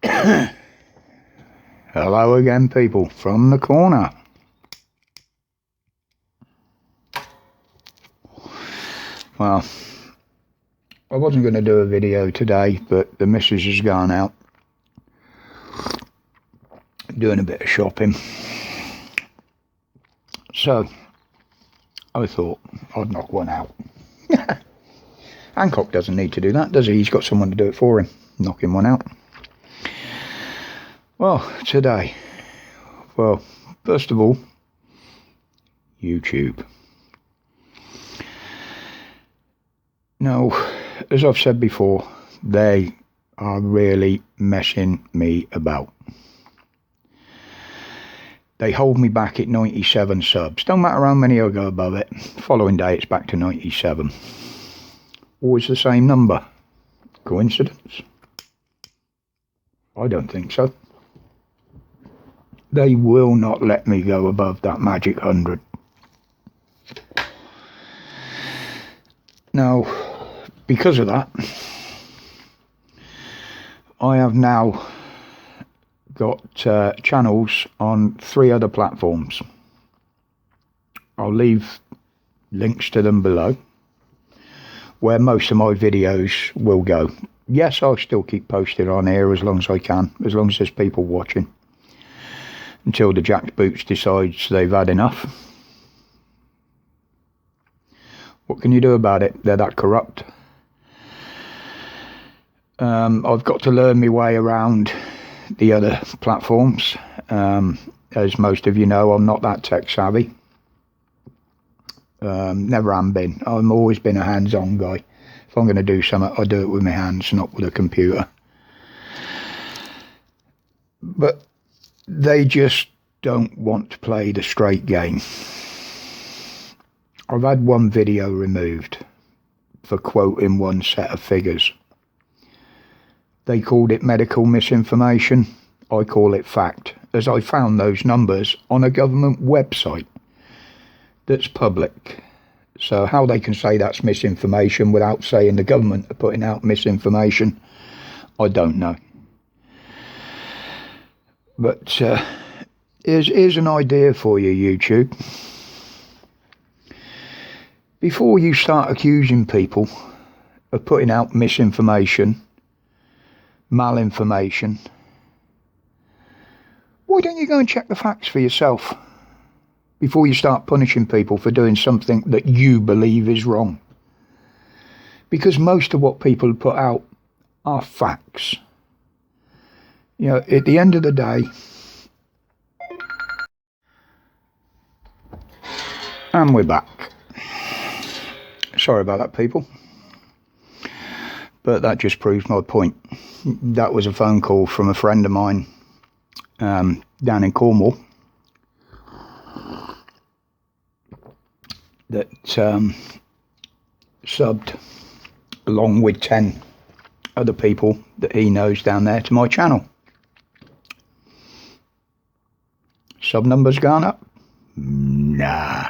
Hello again, people, from the corner. Well, I wasn't going to do a video today, but the missus has gone out doing a bit of shopping. So, I thought I'd knock one out. Hancock doesn't need to do that, does he? He's got someone to do it for him, knocking one out. Well, today, first of all, YouTube. Now, as I've said before, they are really messing me about. They hold me back at 97 subs. Don't matter how many I go above it. Following day, it's back to 97. Always the same number. Coincidence? I don't think so. They will not let me go above that magic 100. Now, because of that, I have now got channels on 3 other platforms. I'll leave links to them below, where most of my videos will go. Yes, I'll still keep posting on here as long as I can, as long as there's people watching, until the jackboots decides they've had enough. What can you do about it? They're that corrupt. I've got to learn my way around the other platforms. As most of you know, I'm not that tech savvy. Never am been. I've always been a hands-on guy. If I'm going to do something, I do it with my hands, not with a computer. But they just don't want to play the straight game. I've had one video removed for quoting one set of figures. They called it medical misinformation. I call it fact, as I found those numbers on a government website that's public. So how they can say that's misinformation without saying the government are putting out misinformation, I don't know. But here's an idea for you, YouTube. Before you start accusing people of putting out misinformation, malinformation, why don't you go and check the facts for yourself before you start punishing people for doing something that you believe is wrong? Because most of what people put out are facts. You know, at the end of the day, and we're back. Sorry about that, people. But that just proves my point. That was a phone call from a friend of mine down in Cornwall that subbed along with 10 other people that he knows down there to my channel. Sub numbers gone up? Nah.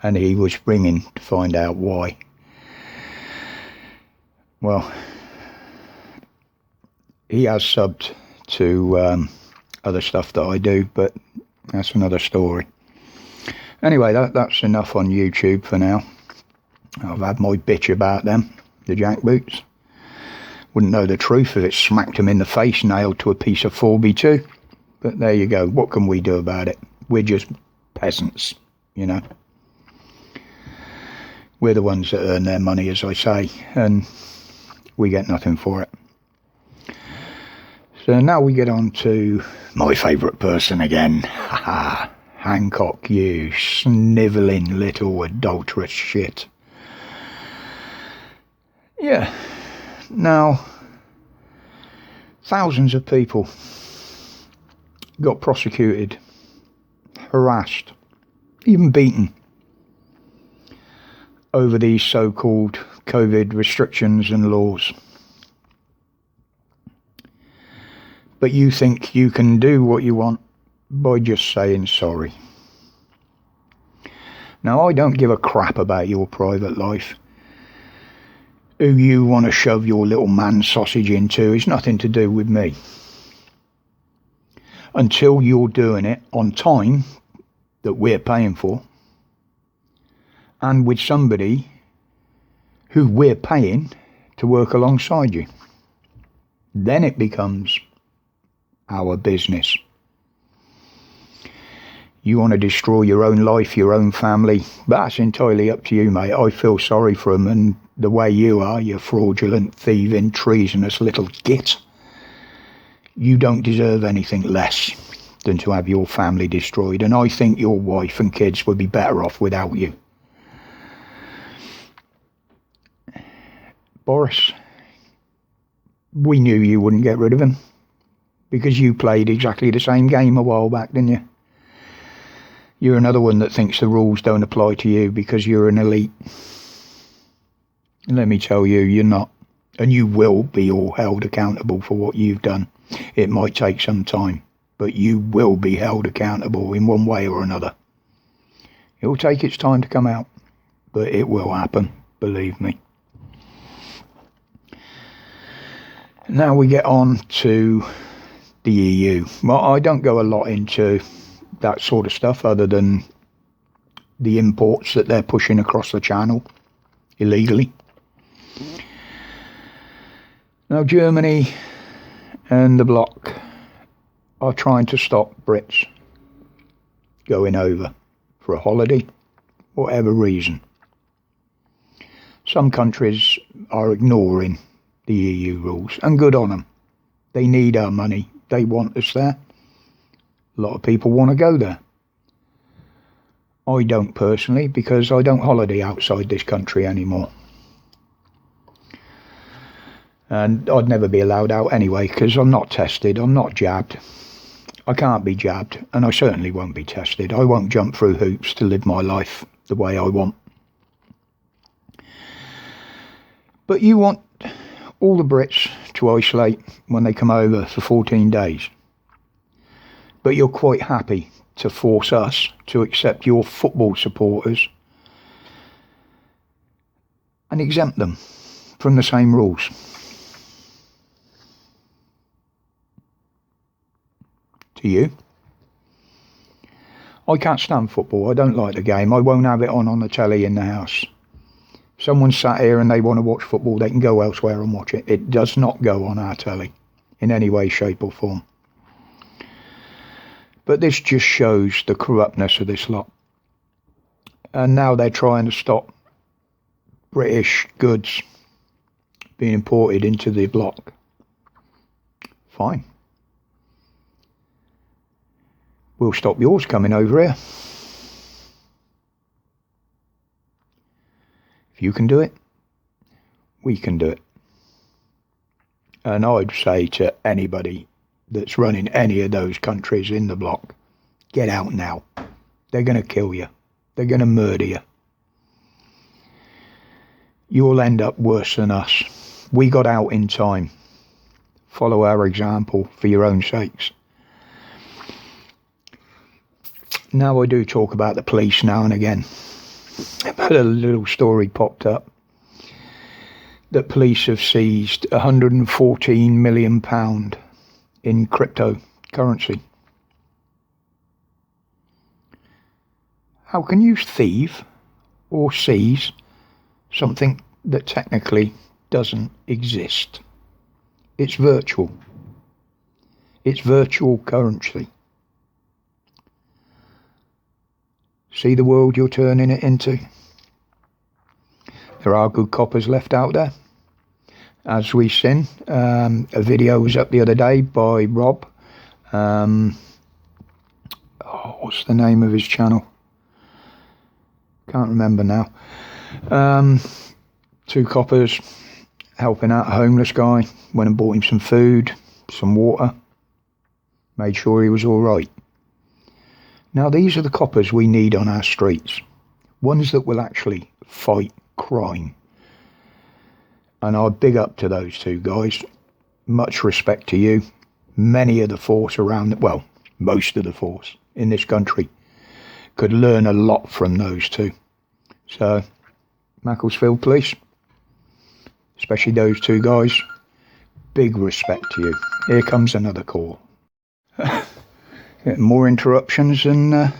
And he was ringing to find out why. Well, he has subbed to other stuff that I do, but that's another story. Anyway, that's enough on YouTube for now. I've had my bitch about them, the jackboots. Wouldn't know the truth if it smacked them in the face, nailed to a piece of 4x2. But there you go. What can we do about it? We're just peasants, you know. We're the ones that earn their money, as I say, and we get nothing for it. So now we get on to my favourite person again. Haha, Hancock, you snivelling little adulterous shit. Yeah, now, thousands of people got prosecuted, harassed, even beaten over these so-called COVID restrictions and laws. But you think you can do what you want by just saying sorry. Now, I don't give a crap about your private life. who you want to shove your little man sausage into is nothing to do with me. Until you're doing it on time that we're paying for, and with somebody who we're paying to work alongside you. Then it becomes our business. You want to destroy your own life, your own family, that's entirely up to you, mate. I feel sorry for them, and the way you are, you fraudulent, thieving, treasonous little git, you don't deserve anything less than to have your family destroyed, and I think your wife and kids would be better off without you. Boris, we knew you wouldn't get rid of him, because you played exactly the same game a while back, didn't you? You're another one that thinks the rules don't apply to you because you're an elite. And let me tell you, you're not. And you will be all held accountable for what you've done. It might take some time, but you will be held accountable in one way or another. It will take its time to come out, but it will happen, believe me. Now we get on to the EU. Well, I don't go a lot into that sort of stuff other than the imports that they're pushing across the channel illegally. Now Germany and the bloc are trying to stop Brits going over for a holiday, whatever reason. Some countries are ignoring the EU rules, and good on them. They need our money. They want us there. A lot of people want to go there. I don't personally, because I don't holiday outside this country anymore. And I'd never be allowed out anyway, because I'm not tested, I'm not jabbed. I can't be jabbed, and I certainly won't be tested. I won't jump through hoops to live my life the way I want. But you want all the Brits to isolate when they come over for 14 days. But you're quite happy to force us to accept your football supporters and exempt them from the same rules. To you? I can't stand football. I don't like the game. I won't have it on the telly in the house. Someone sat here and they want to watch football, they can go elsewhere and watch it. It does not go on our telly in any way, shape or form. But this just shows the corruptness of this lot. And now they're trying to stop British goods being imported into the bloc. Fine. We'll stop yours coming over here. If you can do it, we can do it. And I'd say to anybody that's running any of those countries in the bloc, get out now. They're going to kill you. They're going to murder you. You'll end up worse than us. We got out in time. Follow our example for your own sakes. Now I do talk about the police now and again. But a little story popped up that police have seized £114 million in cryptocurrency. How can you thieve or seize something that technically doesn't exist? It's virtual. It's virtual currency. See the world you're turning it into? There are good coppers left out there, as we've seen. A video was up the other day by Rob. What's the name of his channel? Can't remember now. Two coppers helping out a homeless guy. Went and bought him some food, some water. Made sure he was all right. Now these are the coppers we need on our streets. Ones that will actually fight crime. And I big up to those two guys. Much respect to you. Many of the force around, well, most of the force in this country could learn a lot from those two. So, Macclesfield Police, especially those two guys. Big respect to you. Here comes another call. Getting more interruptions than I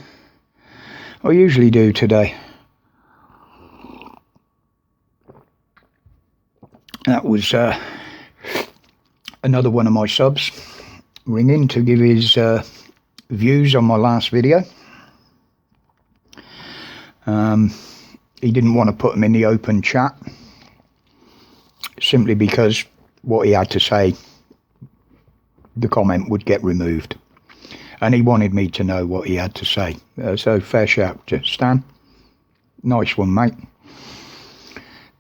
usually do today. That was another one of my subs ringing to give his views on my last video. He didn't want to put them in the open chat simply because what he had to say, the comment would get removed, and he wanted me to know what he had to say. So fair shout to Stan. Nice one, mate.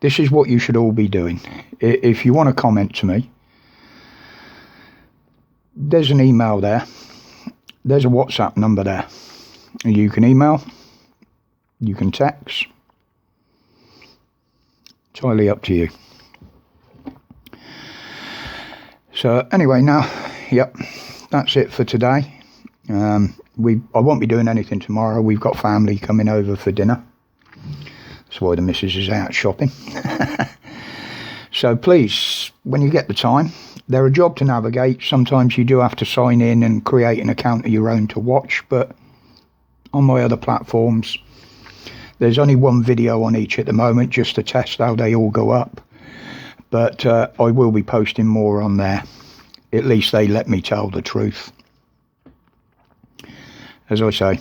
This is what you should all be doing. If you want to comment to me, there's an email there, there's a WhatsApp number there. You can email, you can text, entirely up to you. So anyway, now, yep, that's it for today. I won't be doing anything tomorrow. We've got family coming over for dinner. That's why the missus is out shopping. So please, when you get the time, they're a job to navigate. Sometimes you do have to sign in and create an account of your own to watch, but on my other platforms, there's only one video on each at the moment, just to test how they all go up. But I will be posting more on there. At least they let me tell the truth. As I say,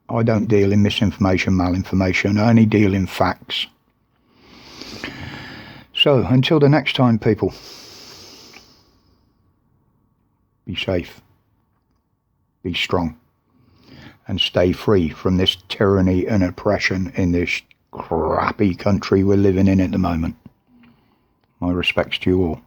I don't deal in misinformation, malinformation. I only deal in facts. So, until the next time, people, be safe, be strong, and stay free from this tyranny and oppression in this crappy country we're living in at the moment. My respects to you all.